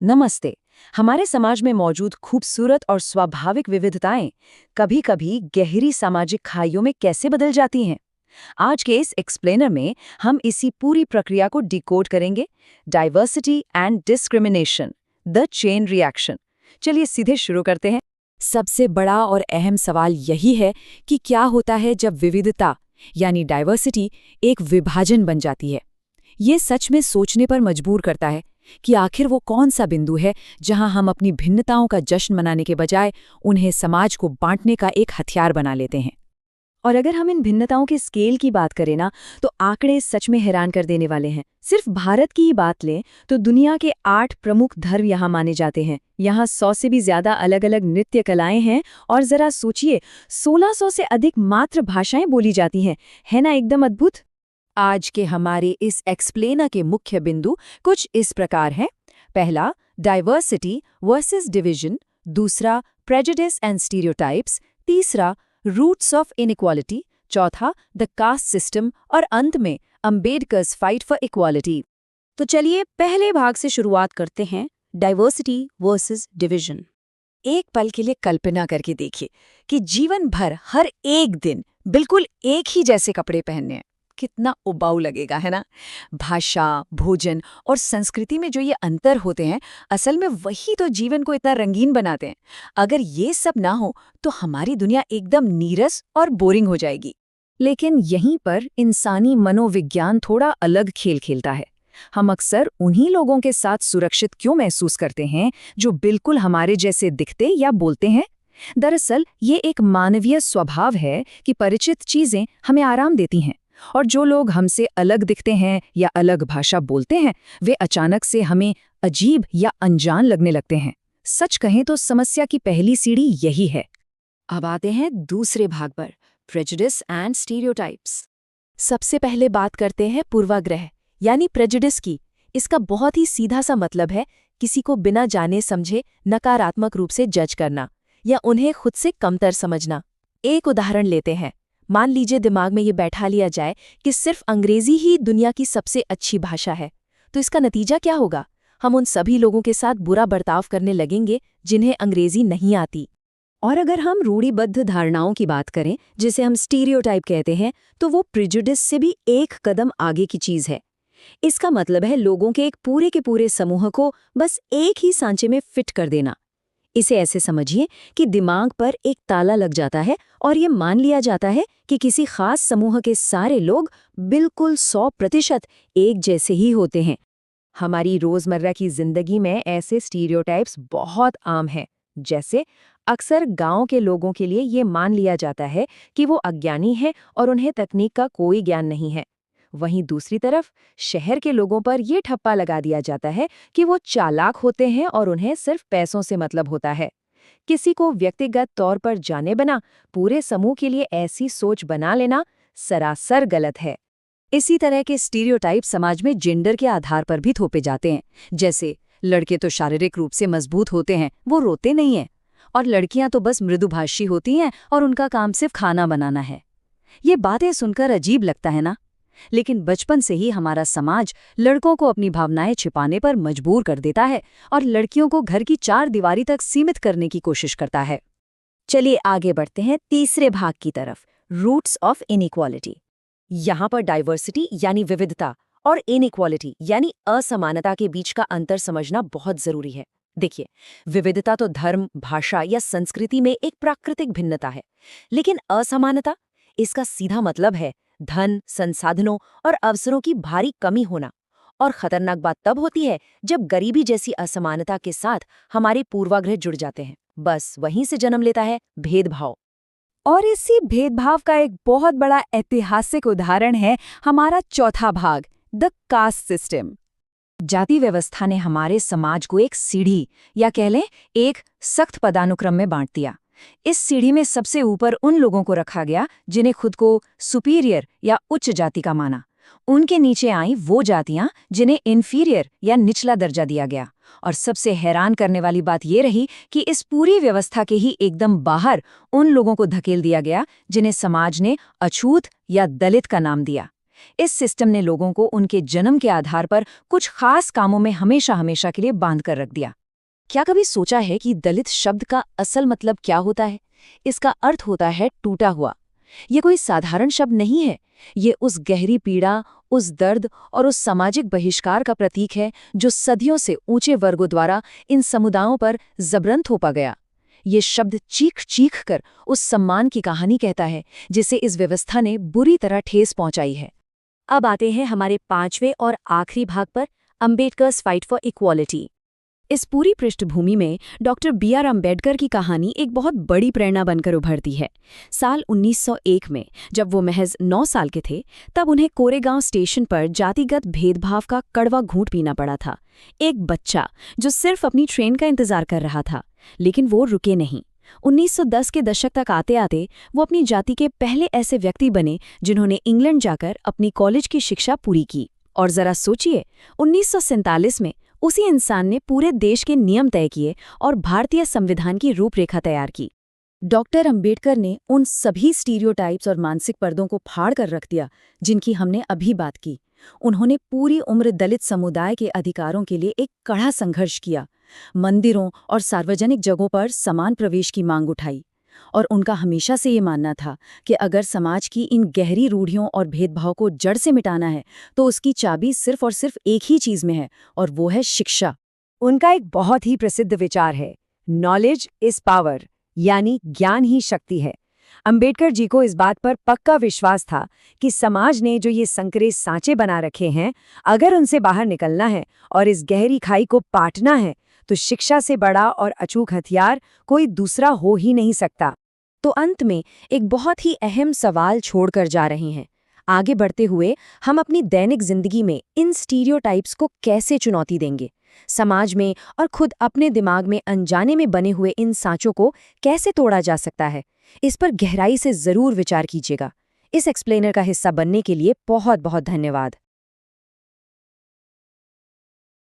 नमस्ते। हमारे समाज में मौजूद खूबसूरत और स्वाभाविक विविधताएं कभी-कभी गहरी सामाजिक खाइयों में कैसे बदल जाती हैं? आज के इस एक्सप्लेनर में हम इसी पूरी प्रक्रिया को डिकोड करेंगे। Diversity and discrimination, the chain reaction. चलिए सीधे शुरू करते हैं। सबसे बड़ा और अहम सवाल यही है कि क्या होता है जब विविधता यानी डाइवर्सिटी एक विभाजन बन जाती है। ये सच में सोचने पर मजबूर करता है कि आखिर वो कौन सा बिंदु है जहां हम अपनी भिन्नताओं का जश्न मनाने के बजाय उन्हें समाज को बांटने का एक हथियार बना लेते हैं। और अगर हम इन भिन्नताओं के स्केल की बात करें ना, तो आंकड़े सच में हैरान कर देने वाले हैं। सिर्फ भारत की ही बात लें तो दुनिया के 8 प्रमुख धर्म यहाँ माने जाते हैं। यहाँ 100 से भी ज्यादा अलग अलग नृत्य कलाएं हैं और जरा सोचिए 1600 से अधिक मात्र भाषाएं बोली जाती हैं। है ना एकदम अद्भुत। आज के हमारे इस एक्सप्लेनर के मुख्य बिंदु कुछ इस प्रकार हैं। पहला, डाइवर्सिटी वर्सेस डिवीजन। दूसरा, प्रेजुडिस एंड स्टीरियोटाइप्स। तीसरा, रूट्स ऑफ इनइक्वालिटी। चौथा, द कास्ट सिस्टम। और अंत में, अंबेडकर्स फाइट फॉर इक्वालिटी। तो चलिए पहले भाग से शुरुआत करते हैं, डाइवर्सिटी वर्सेस डिवीजन। एक पल के लिए कल्पना करके देखिए कि जीवन भर हर एक दिन बिल्कुल एक ही जैसे कपड़े पहनने हैं। कितना उबाऊ लगेगा, है ना? भाषा, भोजन और संस्कृति में जो ये अंतर होते हैं, असल में वही तो जीवन को इतना रंगीन बनाते हैं। अगर ये सब ना हो तो हमारी दुनिया एकदम नीरस और बोरिंग हो जाएगी। लेकिन यहीं पर इंसानी मनोविज्ञान थोड़ा अलग खेल खेलता है। हम अक्सर उन्हीं लोगों के साथ सुरक्षित क्यों महसूस करते हैं जो बिल्कुल हमारे जैसे दिखते या बोलते हैं? दरअसल ये एक मानवीय स्वभाव है कि परिचित चीजें हमें आराम देती हैं, और जो लोग हमसे अलग दिखते हैं या अलग भाषा बोलते हैं, वे अचानक से हमें अजीब या अनजान लगने लगते हैं। सच कहें तो समस्या की पहली सीढ़ी यही है। अब आते हैं दूसरे भाग पर, प्रेजुडिस एंड स्टीरियोटाइप्स। सबसे पहले बात करते हैं पूर्वाग्रह यानी प्रेजुडिस की। इसका बहुत ही सीधा सा मतलब है किसी को बिना जाने समझे नकारात्मक रूप से जज करना या उन्हें खुद से कमतर समझना। एक उदाहरण लेते हैं। मान लीजिए दिमाग में ये बैठा लिया जाए कि सिर्फ अंग्रेजी ही दुनिया की सबसे अच्छी भाषा है, तो इसका नतीजा क्या होगा? हम उन सभी लोगों के साथ बुरा बर्ताव करने लगेंगे जिन्हें अंग्रेजी नहीं आती। और अगर हम रूढ़िबद्ध धारणाओं की बात करें, जिसे हम स्टीरियोटाइप कहते हैं, तो वो प्रेजुडिस से भी एक कदम आगे की चीज है। इसका मतलब है लोगों के एक पूरे के पूरे समूह को बस एक ही सांचे में फिट कर देना। इसे ऐसे समझिए कि दिमाग पर एक ताला लग जाता है और ये मान लिया जाता है कि किसी खास समूह के सारे लोग बिल्कुल 100% एक जैसे ही होते हैं। हमारी रोजमर्रा की जिंदगी में ऐसे स्टीरियोटाइप्स बहुत आम हैं। जैसे अक्सर गांव के लोगों के लिए ये मान लिया जाता है कि वो अज्ञानी हैं और उन्हें तकनीक का कोई ज्ञान नहीं है। वहीं दूसरी तरफ शहर के लोगों पर यह ठप्पा लगा दिया जाता है कि वो चालाक होते हैं और उन्हें सिर्फ पैसों से मतलब होता है। किसी को व्यक्तिगत तौर पर जाने बिना पूरे समूह के लिए ऐसी सोच बना लेना सरासर गलत है। इसी तरह के स्टीरियोटाइप समाज में जेंडर के आधार पर भी थोपे जाते हैं। जैसे लड़के तो शारीरिक रूप से मजबूत होते हैं, वो रोते नहीं हैं, और लड़कियां तो बस मृदुभाषी होती हैं और उनका काम सिर्फ खाना बनाना है। ये बातें सुनकर अजीब लगता है ना? लेकिन बचपन से ही हमारा समाज लड़कों को अपनी भावनाएं छिपाने पर मजबूर कर देता है और लड़कियों को घर की 4 दीवारी तक सीमित करने की कोशिश करता है। चलिए आगे बढ़ते हैं तीसरे भाग की तरफ, रूट्स ऑफ इनइक्वालिटी। यहाँ पर डाइवर्सिटी यानी विविधता और इनइक्वालिटी यानी असमानता के बीच का अंतर समझना बहुत जरूरी है। देखिए, विविधता तो धर्म, भाषा या संस्कृति में एक प्राकृतिक भिन्नता है, लेकिन असमानता, इसका सीधा मतलब है धन, संसाधनों और अवसरों की भारी कमी होना। और खतरनाक बात तब होती है जब गरीबी जैसी असमानता के साथ हमारे पूर्वाग्रह जुड़ जाते हैं। बस वहीं से जन्म लेता है भेदभाव। और इसी भेदभाव का एक बहुत बड़ा ऐतिहासिक उदाहरण है हमारा चौथा भाग, द कास्ट सिस्टम। जाति व्यवस्था ने हमारे समाज को एक सीढ़ी या कह लें एक सख्त पदानुक्रम में बांट दिया। इस सीढ़ी में सबसे ऊपर उन लोगों को रखा गया जिन्हें खुद को सुपीरियर या उच्च जाति का माना। उनके नीचे आई वो जातियां जिन्हें इन्फीरियर या निचला दर्जा दिया गया। और सबसे हैरान करने वाली बात ये रही कि इस पूरी व्यवस्था के ही एकदम बाहर उन लोगों को धकेल दिया गया जिन्हें समाज ने अछूत या दलित का नाम दिया। इस सिस्टम ने लोगों को उनके जन्म के आधार पर कुछ खास कामों में हमेशा हमेशा के लिए बांध कर रख दिया। क्या कभी सोचा है कि दलित शब्द का असल मतलब क्या होता है? इसका अर्थ होता है टूटा हुआ। ये कोई साधारण शब्द नहीं है। ये उस गहरी पीड़ा, उस दर्द और उस सामाजिक बहिष्कार का प्रतीक है जो सदियों से ऊंचे वर्गों द्वारा इन समुदायों पर जबरन थोपा गया। ये शब्द चीख चीख कर उस सम्मान की कहानी कहता है जिसे इस व्यवस्था ने बुरी तरह ठेस पहुंचाई है। अब आते हैं हमारे 5वें और आखिरी भाग पर, अंबेडकर्स फाइट फॉर इक्वालिटी। इस पूरी पृष्ठभूमि में डॉक्टर बी.आर. अम्बेडकर की कहानी एक बहुत बड़ी प्रेरणा बनकर उभरती है। साल 1901 में जब वो महज 9 साल के थे, तब उन्हें कोरेगांव स्टेशन पर जातिगत भेदभाव का कड़वा घूंट पीना पड़ा था। एक बच्चा जो सिर्फ अपनी ट्रेन का इंतजार कर रहा था, लेकिन वो रुके नहीं। 1910 के दशक तक आते आते वो अपनी जाति के पहले ऐसे व्यक्ति बने जिन्होंने इंग्लैंड जाकर अपनी कॉलेज की शिक्षा पूरी की। और जरा सोचिए, 1947 में उसी इंसान ने पूरे देश के नियम तय किए और भारतीय संविधान की रूपरेखा तैयार की। डॉक्टर अंबेडकर ने उन सभी स्टीरियोटाइप्स और मानसिक पर्दों को फाड़ कर रख दिया जिनकी हमने अभी बात की। उन्होंने पूरी उम्र दलित समुदाय के अधिकारों के लिए एक कड़ा संघर्ष किया, मंदिरों और सार्वजनिक जगहों पर समान प्रवेश की मांग उठाई। और उनका हमेशा से ये मानना था कि अगर समाज की इन गहरी रूढ़ियों और भेदभाव को जड़ से मिटाना है तो उसकी चाबी सिर्फ और सिर्फ एक ही चीज में है, और वो है शिक्षा। उनका एक बहुत ही प्रसिद्ध विचार है, नॉलेज इज पावर, यानी ज्ञान ही शक्ति है। अंबेडकर जी को इस बात पर पक्का विश्वास था कि समाज ने जो ये संकरे सांचे बना रखे हैं, अगर उनसे बाहर निकलना है और इस गहरी खाई को पाटना है तो शिक्षा से बड़ा और अचूक हथियार कोई दूसरा हो ही नहीं सकता। तो अंत में एक बहुत ही अहम सवाल छोड़कर जा रहे हैं। आगे बढ़ते हुए हम अपनी दैनिक जिंदगी में इन स्टीरियोटाइप्स को कैसे चुनौती देंगे? समाज में और खुद अपने दिमाग में अनजाने में बने हुए इन सांचों को कैसे तोड़ा जा सकता है? इस पर गहराई से जरूर विचार कीजिएगा। इस एक्सप्लेनर का हिस्सा बनने के लिए बहुत बहुत धन्यवाद।